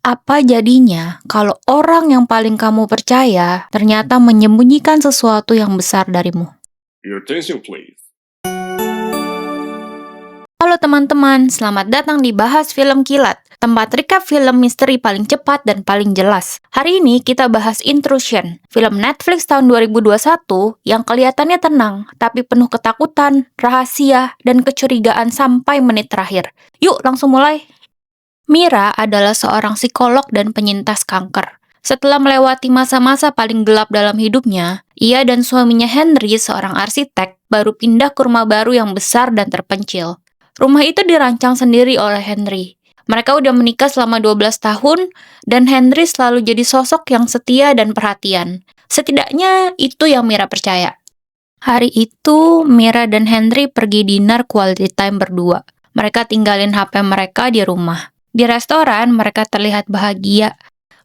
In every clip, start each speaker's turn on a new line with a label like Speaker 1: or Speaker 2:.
Speaker 1: Apa jadinya kalau orang yang paling kamu percaya ternyata menyembunyikan sesuatu yang besar darimu?
Speaker 2: Your attention, please.
Speaker 1: Halo teman-teman, selamat datang di Bahas Film Kilat, tempat recap film misteri paling cepat dan paling jelas. Hari ini kita bahas Intrusion, film Netflix tahun 2021 yang kelihatannya tenang, tapi penuh ketakutan, rahasia, dan kecurigaan sampai menit terakhir. Yuk langsung mulai. Mira adalah seorang psikolog dan penyintas kanker. Setelah melewati masa-masa paling gelap dalam hidupnya, ia dan suaminya Henry, seorang arsitek, baru pindah ke rumah baru yang besar dan terpencil. Rumah itu dirancang sendiri oleh Henry. Mereka udah menikah selama 12 tahun, dan Henry selalu jadi sosok yang setia dan perhatian. Setidaknya itu yang Mira percaya. Hari itu, Mira dan Henry pergi dinner quality time berdua. Mereka tinggalin HP mereka di rumah. Di restoran, mereka terlihat bahagia.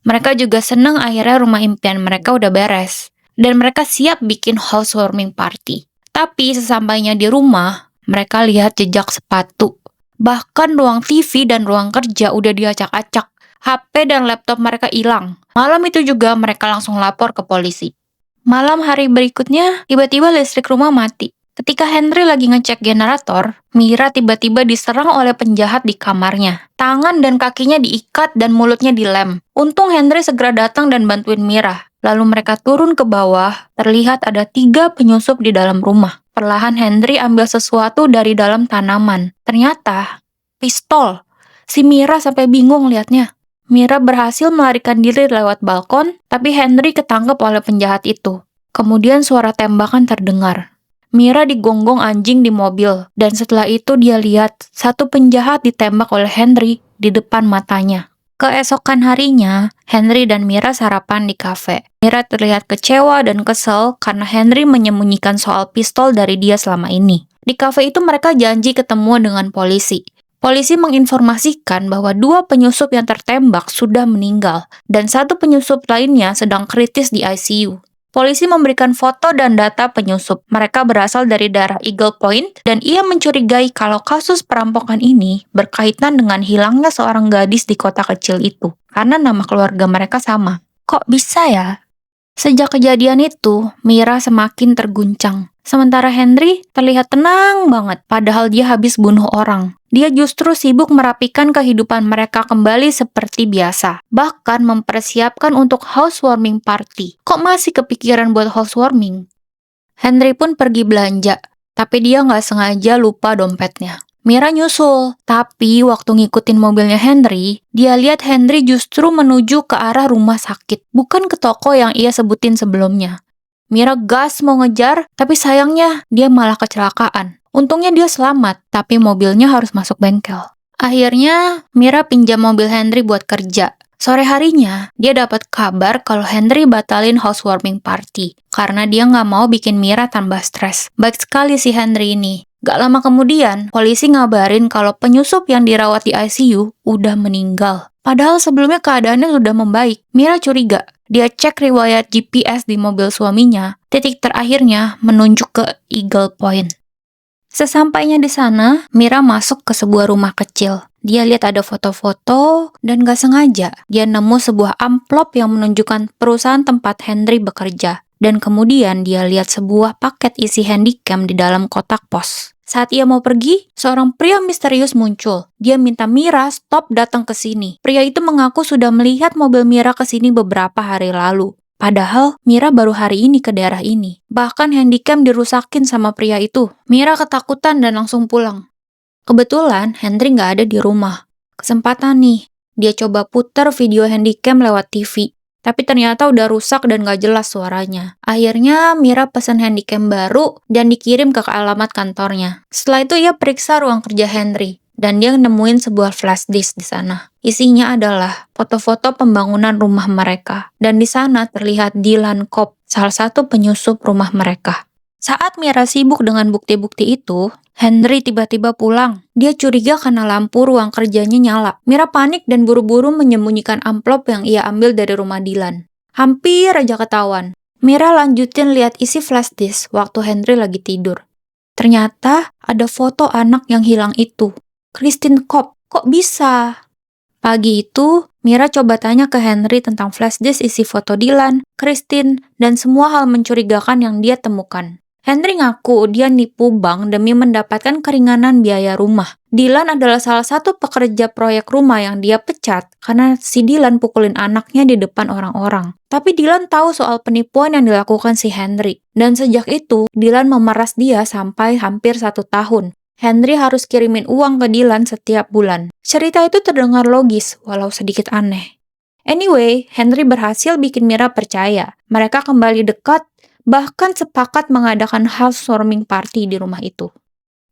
Speaker 1: Mereka juga senang akhirnya rumah impian mereka udah beres. Dan mereka siap bikin housewarming party. Tapi sesampainya di rumah, mereka lihat jejak sepatu. Bahkan ruang TV dan ruang kerja udah diacak-acak. HP dan laptop mereka hilang. Malam itu juga mereka langsung lapor ke polisi. Malam hari berikutnya, tiba-tiba listrik rumah mati. Ketika Henry lagi ngecek generator, Mira tiba-tiba diserang oleh penjahat di kamarnya. Tangan dan kakinya diikat dan mulutnya dilem. Untung Henry segera datang dan bantuin Mira. Lalu mereka turun ke bawah, terlihat ada 3 penyusup di dalam rumah. Perlahan Henry ambil sesuatu dari dalam tanaman. Ternyata, pistol. Si Mira sampai bingung liatnya. Mira berhasil melarikan diri lewat balkon, tapi Henry ketangkep oleh penjahat itu. Kemudian suara tembakan terdengar. Mira digonggong anjing di mobil, dan setelah itu dia lihat satu penjahat ditembak oleh Henry di depan matanya. Keesokan harinya, Henry dan Mira sarapan di kafe. Mira terlihat kecewa dan kesel karena Henry menyembunyikan soal pistol dari dia selama ini. Di kafe itu mereka janji ketemu dengan polisi. Polisi menginformasikan bahwa 2 penyusup yang tertembak sudah meninggal, dan 1 penyusup lainnya sedang kritis di ICU. Polisi memberikan foto dan data penyusup. Mereka berasal dari daerah Eagle Point, dan ia mencurigai kalau kasus perampokan ini berkaitan dengan hilangnya seorang gadis di kota kecil itu, karena nama keluarga mereka sama. Kok bisa ya? Sejak kejadian itu, Mira semakin terguncang. Sementara Henry terlihat tenang banget, padahal dia habis bunuh orang. Dia justru sibuk merapikan kehidupan mereka kembali seperti biasa. Bahkan mempersiapkan untuk housewarming party. Kok masih kepikiran buat housewarming? Henry pun pergi belanja, tapi dia nggak sengaja lupa dompetnya. Mira nyusul, tapi waktu ngikutin mobilnya Henry, dia lihat Henry justru menuju ke arah rumah sakit, bukan ke toko yang ia sebutin sebelumnya. Mira gas mau ngejar, tapi sayangnya dia malah kecelakaan. Untungnya dia selamat, tapi mobilnya harus masuk bengkel. Akhirnya, Mira pinjam mobil Henry buat kerja. Sore harinya, dia dapat kabar kalau Henry batalin housewarming party, karena dia nggak mau bikin Mira tambah stres. Baik sekali si Henry ini. Gak lama kemudian, polisi ngabarin kalau penyusup yang dirawat di ICU udah meninggal. Padahal sebelumnya keadaannya sudah membaik. Mira curiga. Dia cek riwayat GPS di mobil suaminya. Titik terakhirnya menunjuk ke Eagle Point. Sesampainya di sana, Mira masuk ke sebuah rumah kecil. Dia lihat ada foto-foto, dan gak sengaja dia nemu sebuah amplop yang menunjukkan perusahaan tempat Henry bekerja. Dan kemudian dia lihat sebuah paket isi handycam di dalam kotak pos. Saat ia mau pergi, seorang pria misterius muncul. Dia minta Mira stop datang ke sini. Pria itu mengaku sudah melihat mobil Mira ke sini beberapa hari lalu. Padahal Mira baru hari ini ke daerah ini. Bahkan handycam dirusakin sama pria itu. Mira ketakutan dan langsung pulang. Kebetulan Henry nggak ada di rumah. Kesempatan nih, dia coba putar video handycam lewat TV. Tapi ternyata udah rusak dan gak jelas suaranya. Akhirnya Mira pesan handycam baru dan dikirim ke alamat kantornya. Setelah itu ia periksa ruang kerja Henry. Dan dia nemuin sebuah flash disk di sana. Isinya adalah foto-foto pembangunan rumah mereka. Dan di sana terlihat Dylan Cobb, salah satu penyusup rumah mereka. Saat Mira sibuk dengan bukti-bukti itu, Henry tiba-tiba pulang. Dia curiga karena lampu ruang kerjanya nyala. Mira panik dan buru-buru menyembunyikan amplop yang ia ambil dari rumah Dylan. Hampir aja ketahuan. Mira lanjutin lihat isi flash disk waktu Henry lagi tidur. Ternyata ada foto anak yang hilang itu. Christine Cobb. Kok bisa? Pagi itu, Mira coba tanya ke Henry tentang flash disk isi foto Dylan, Christine, dan semua hal mencurigakan yang dia temukan. Henry ngaku dia nipu bank demi mendapatkan keringanan biaya rumah. Dylan adalah salah satu pekerja proyek rumah yang dia pecat karena si Dylan pukulin anaknya di depan orang-orang. Tapi Dylan tahu soal penipuan yang dilakukan si Henry. Dan sejak itu, Dylan memeras dia sampai hampir 1 tahun. Henry harus kirimin uang ke Dylan setiap bulan. Cerita itu terdengar logis, walau sedikit aneh. Anyway, Henry berhasil bikin Mira percaya. Mereka kembali dekat, bahkan sepakat mengadakan housewarming party di rumah itu.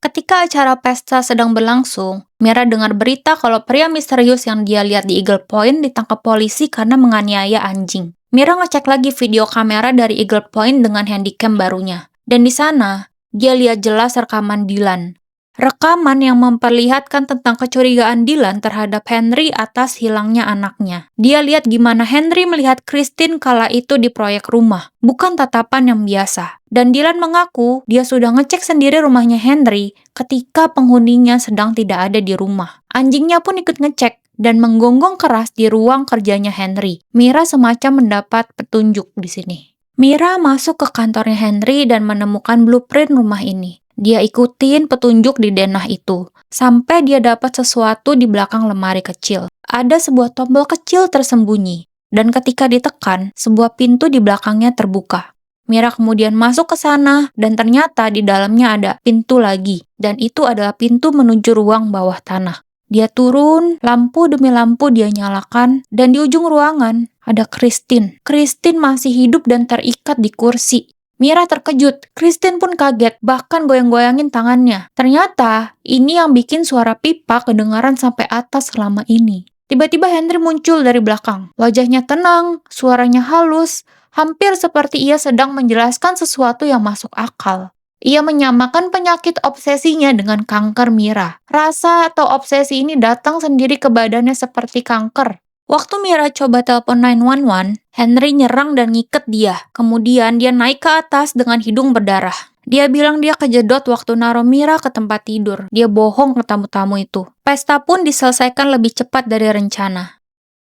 Speaker 1: Ketika acara pesta sedang berlangsung, Mira dengar berita kalau pria misterius yang dia lihat di Eagle Point ditangkap polisi karena menganiaya anjing. Mira ngecek lagi video kamera dari Eagle Point dengan handycam barunya. Dan di sana, dia lihat jelas rekaman Dylan. Rekaman yang memperlihatkan tentang kecurigaan Dylan terhadap Henry atas hilangnya anaknya. Dia lihat gimana Henry melihat Christine kala itu di proyek rumah, bukan tatapan yang biasa. Dan Dylan mengaku dia sudah ngecek sendiri rumahnya Henry ketika penghuninya sedang tidak ada di rumah. Anjingnya pun ikut ngecek dan menggonggong keras di ruang kerjanya Henry. Mira semacam mendapat petunjuk di sini. Mira masuk ke kantornya Henry dan menemukan blueprint rumah ini. Dia ikutin petunjuk di denah itu, sampai dia dapat sesuatu di belakang lemari kecil. Ada sebuah tombol kecil tersembunyi, dan ketika ditekan, sebuah pintu di belakangnya terbuka. Mira kemudian masuk ke sana, dan ternyata di dalamnya ada pintu lagi, dan itu adalah pintu menuju ruang bawah tanah. Dia turun, lampu demi lampu dia nyalakan, dan di ujung ruangan ada Christine. Christine masih hidup dan terikat di kursi. Mira terkejut, Christine pun kaget, bahkan goyang-goyangin tangannya. Ternyata, ini yang bikin suara pipa kedengaran sampai atas selama ini. Tiba-tiba Henry muncul dari belakang. Wajahnya tenang, suaranya halus, hampir seperti ia sedang menjelaskan sesuatu yang masuk akal. Ia menyamakan penyakit obsesinya dengan kanker Mira. Rasa atau obsesi ini datang sendiri ke badannya seperti kanker. Waktu Mira coba telepon 911, Henry nyerang dan ngiket dia. Kemudian dia naik ke atas dengan hidung berdarah. Dia bilang dia kejedot waktu naruh Mira ke tempat tidur. Dia bohong ke tamu-tamu itu. Pesta pun diselesaikan lebih cepat dari rencana.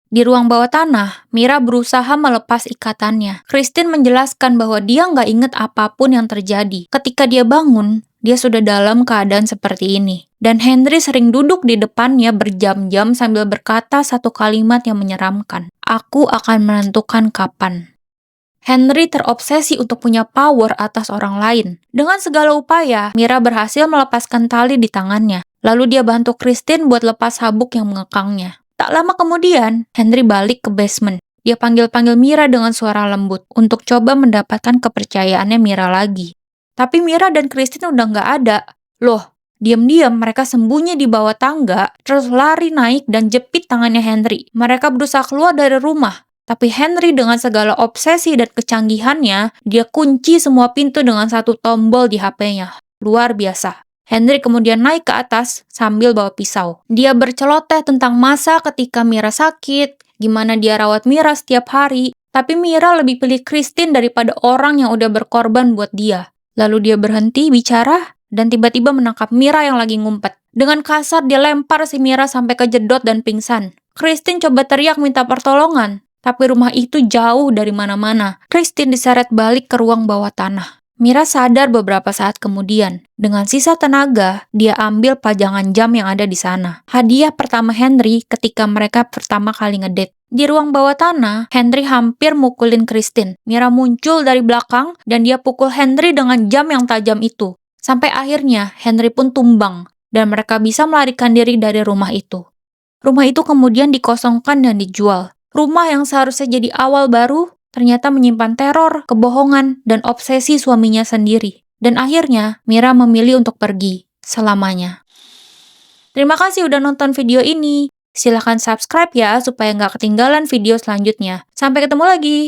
Speaker 1: Di ruang bawah tanah, Mira berusaha melepas ikatannya. Christine menjelaskan bahwa dia nggak inget apapun yang terjadi. Ketika dia bangun, dia sudah dalam keadaan seperti ini. Dan Henry sering duduk di depannya berjam-jam sambil berkata satu kalimat yang menyeramkan. Aku akan menentukan kapan. Henry terobsesi untuk punya power atas orang lain. Dengan segala upaya, Mira berhasil melepaskan tali di tangannya. Lalu dia bantu Christine buat lepas sabuk yang mengekangnya. Tak lama kemudian, Henry balik ke basement. Dia panggil-panggil Mira dengan suara lembut untuk coba mendapatkan kepercayaannya Mira lagi. Tapi Mira dan Christine udah nggak ada. Loh, diam-diam mereka sembunyi di bawah tangga, terus lari naik dan jepit tangannya Henry. Mereka berusaha keluar dari rumah. Tapi Henry dengan segala obsesi dan kecanggihannya, dia kunci semua pintu dengan satu tombol di HP-nya. Luar biasa. Henry kemudian naik ke atas sambil bawa pisau. Dia berceloteh tentang masa ketika Mira sakit, gimana dia rawat Mira setiap hari, tapi Mira lebih pilih Christine daripada orang yang udah berkorban buat dia. Lalu dia berhenti bicara, dan tiba-tiba menangkap Mira yang lagi ngumpet. Dengan kasar dia lempar si Mira sampai kejedot dan pingsan. Christine coba teriak minta pertolongan, tapi rumah itu jauh dari mana-mana. Christine diseret balik ke ruang bawah tanah. Mira sadar beberapa saat kemudian. Dengan sisa tenaga, dia ambil pajangan jam yang ada di sana. Hadiah pertama Henry ketika mereka pertama kali ngedate. Di ruang bawah tanah, Henry hampir mukulin Christine. Mira muncul dari belakang dan dia pukul Henry dengan jam yang tajam itu. Sampai akhirnya, Henry pun tumbang dan mereka bisa melarikan diri dari rumah itu. Rumah itu kemudian dikosongkan dan dijual. Rumah yang seharusnya jadi awal baru, ternyata menyimpan teror, kebohongan, dan obsesi suaminya sendiri. Dan akhirnya, Mira memilih untuk pergi selamanya. Terima kasih udah nonton video ini. Silahkan subscribe ya, supaya nggak ketinggalan video selanjutnya. Sampai ketemu lagi!